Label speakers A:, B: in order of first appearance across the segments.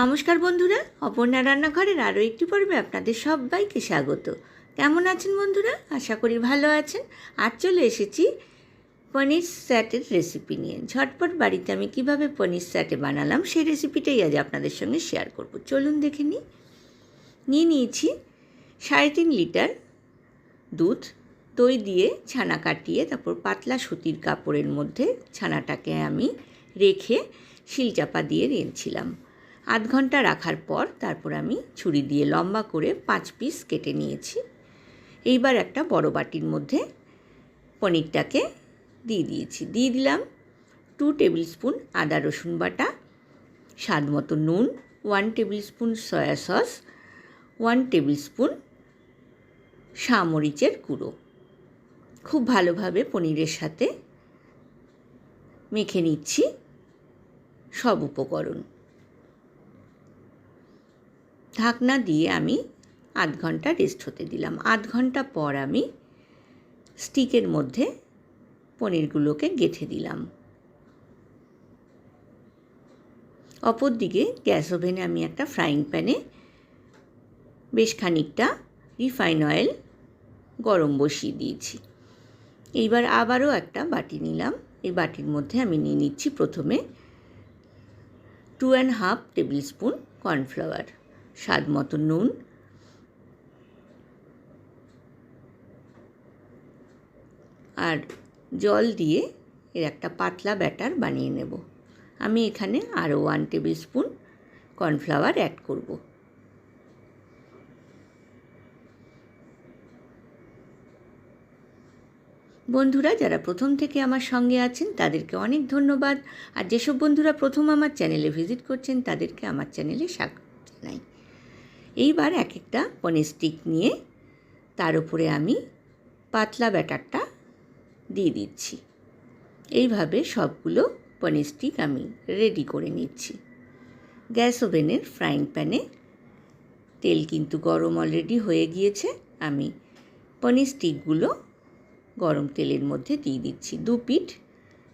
A: নমস্কার বন্ধুরা, অপর্ণা রান্নাঘরের আরও একটি পর্বে আপনাদের সবাইকে স্বাগত। কেমন আছেন বন্ধুরা? আশা করি ভালো আছেন। আজ চলে এসেছি পনির স্যাটের রেসিপি নিয়ে। ঝটপট বাড়িতে আমি কিভাবে পনির স্যাটে বানালাম সেই রেসিপিটাই আজ আপনাদের সঙ্গে শেয়ার করব। চলুন দেখে নিয়েছি 3.5 লিটার দুধ। দই দিয়ে ছানা কাটিয়ে তারপর পাতলা সুতির কাপড়ের মধ্যে ছানাটাকে আমি রেখে শিলচাপা দিয়ে রেঁধেছিলাম। আধ ঘন্টা রাখার পর তারপর আমি ছুরি দিয়ে লম্বা করে 5 পিস কেটে নিয়েছি। এইবার একটা বড় বাটির মধ্যে পনিরটাকে দিয়ে দিলাম 2 টেবিল স্পুন আদা রসুন বাটা, স্বাদ মতো নুন, 1 table spoon soya sauce, 1 table spoon মরিচের গুঁড়ো। খুব ভালোভাবে পনিরের সাথে মেখে নিচ্ছি সব উপকরণ। ঢাকনা দিয়ে আমি আধ ঘন্টা রেস্ট হতে দিলাম। আধ ঘন্টা পর আমি স্টিকের মধ্যে পনিরগুলোকে গেঁথে দিলাম। অপর দিকে গ্যাস ওভেনে আমি একটা ফ্রাইং প্যানে বেশ খানিকটা রিফাইন অয়েল গরম বসিয়ে দিয়েছি। এইবার আবারও একটা বাটি নিলাম। এই বাটির মধ্যে আমি নিয়ে নিচ্ছি প্রথমে 2.5 টেবিল স্পুন কর্নফ্লাওয়ার, স্বাদ মতো নুন, আর জল দিয়ে এর একটা পাতলা ব্যাটার বানিয়ে নেব। আমি এখানে আরও 1 টেবিল স্পুন কর্নফ্লাওয়ার অ্যাড করব। বন্ধুরা যারা প্রথম থেকে আমার সঙ্গে আছেন তাদেরকে অনেক ধন্যবাদ। আর যেসব বন্ধুরা প্রথম আমার চ্যানেলে ভিজিট করছেন তাদেরকে আমার চ্যানেলে স্বাগত জানাই। এইবার এক একটা পনির স্টিক নিয়ে তার উপরে আমি পাতলা ব্যাটারটা দিয়ে দিচ্ছি। এইভাবে সবগুলো পনির স্টিক আমি রেডি করে নিচ্ছি। গ্যাস ওভেনের ফ্রাইং প্যানে তেল কিন্তু গরম অলরেডি হয়ে গিয়েছে। আমি পনির স্টিকগুলো গরম তেলের মধ্যে দিয়ে দিচ্ছি। 2 পিঠ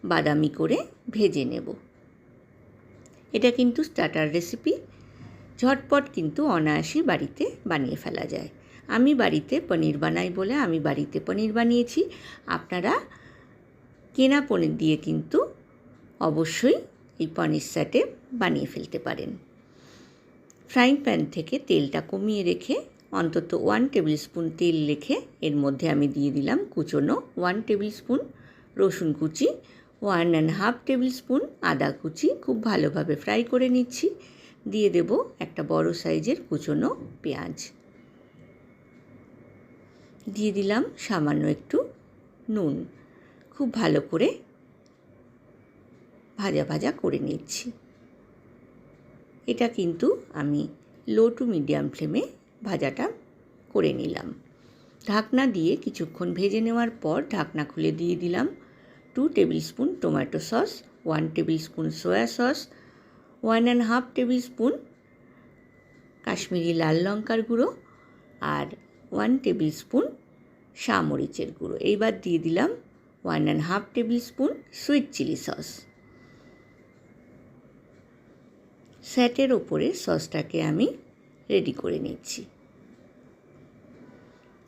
A: বাদামি করে ভেজে নেব। এটা কিন্তু স্টার্টার রেসিপি, ঝটপট কিন্তু অনায়াসে বাড়িতে বানিয়ে ফেলা যায়। আমি বাড়িতে পনির বানাই বলে আমি বাড়িতে পনির বানিয়েছি। আপনারা কেনা পনির দিয়ে কিন্তু অবশ্যই এই পনির স্যাটে বানিয়ে ফেলতে পারেন। ফ্রাইং প্যান থেকে তেলটা কমিয়ে রেখে অন্তত 1 টেবিল স্পুন তেল রেখে এর মধ্যে আমি দিয়ে দিলাম কুচনো 1 টেবিল স্পুন রসুন কুচি, 1.5 টেবিল স্পুন আদা কুচি। খুব ভালোভাবে ফ্রাই করে নিচ্ছি। দিয়ে দেব একটা বড় সাইজের কুচনো পেঁয়াজ। দিয়ে দিলাম সামান্য একটু নুন। খুব ভালো করে ভাজা করে নিচ্ছি। এটা কিন্তু আমি লো টু মিডিয়াম ফ্লেমে ভাজাটা করে নিলাম। ঢাকনা দিয়ে কিছুক্ষণ ভেজে নেওয়ার পর ঢাকনা খুলে দিয়ে দিলাম 2 table spoon tomato sauce, 1 table spoon soya sauce, 1.5 table spoon Kashmiri লাল লঙ্কার গুঁড়ো আর 1 টেবিল স্পুন মরিচের গুঁড়ো। এইবার দিয়ে দিলাম 1.5 table spoon sweet chilli sauce. স্যাটের ওপরে সসটাকে আমি রেডি করে নিচ্ছি।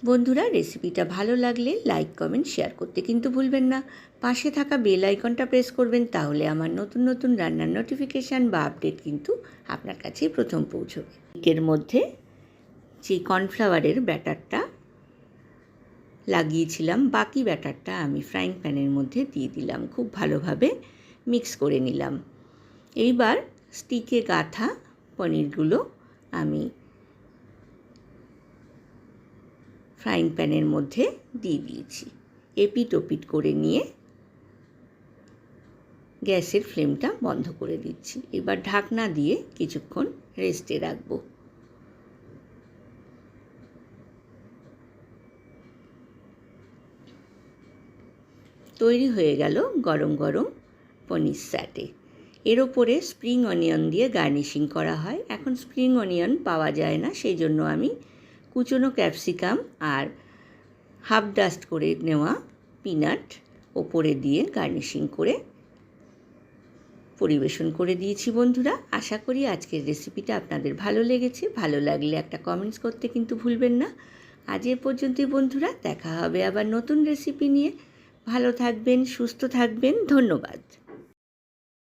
A: বন্ধুরা রেসিপিটা ভালো লাগলে লাইক কমেন্ট শেয়ার করতে কিন্তু ভুলবেন না। পাশে থাকা বেল আইকনটা প্রেস করবেন, তাহলে আমার নতুন নতুন রান্নার নোটিফিকেশান বা আপডেট কিন্তু আপনার কাছেই প্রথম পৌঁছবে। এর মধ্যে যে কর্নফ্লাওয়ারের ব্যাটারটা লাগিয়েছিলাম বাকি ব্যাটারটা আমি ফ্রাইং প্যানের মধ্যে দিয়ে দিলাম। খুব ভালোভাবে মিক্স করে নিলাম। এইবার স্টিকে গাঁথা পনিরগুলো আমি ফ্রাইং প্যানের মধ্যে দিয়ে দিয়েছি। এপিট ওপিট করে নিয়ে গ্যাসের ফ্লেমটা বন্ধ করে দিচ্ছি। এবার ঢাকনা দিয়ে কিছুক্ষণ রেস্টে রাখব। তৈরি হয়ে গেল গরম গরম পনির স্যাটে। এর ওপরে স্প্রিং অনিয়ন দিয়ে গার্নিশিং করা হয়। এখন স্প্রিং অনিয়ন পাওয়া যায় না, সেই জন্য আমি কুচনো ক্যাপসিকাম আর হাফ ডাস্ট করে নেওয়া পিনাট ওপরে দিয়ে গার্নিশিং করে পরিবেশন করে দিয়েছি বন্ধুরা। আশা করি আজকের রেসিপিটা আপনাদের ভালো লেগেছে। ভালো লাগলে একটা কমেন্টস করতে কিন্তু ভুলবেন না। আজ এ পর্যন্তই বন্ধুরা, দেখা হবে আবার নতুন রেসিপি নিয়ে। ভালো থাকবেন, সুস্থ থাকবেন, ধন্যবাদ।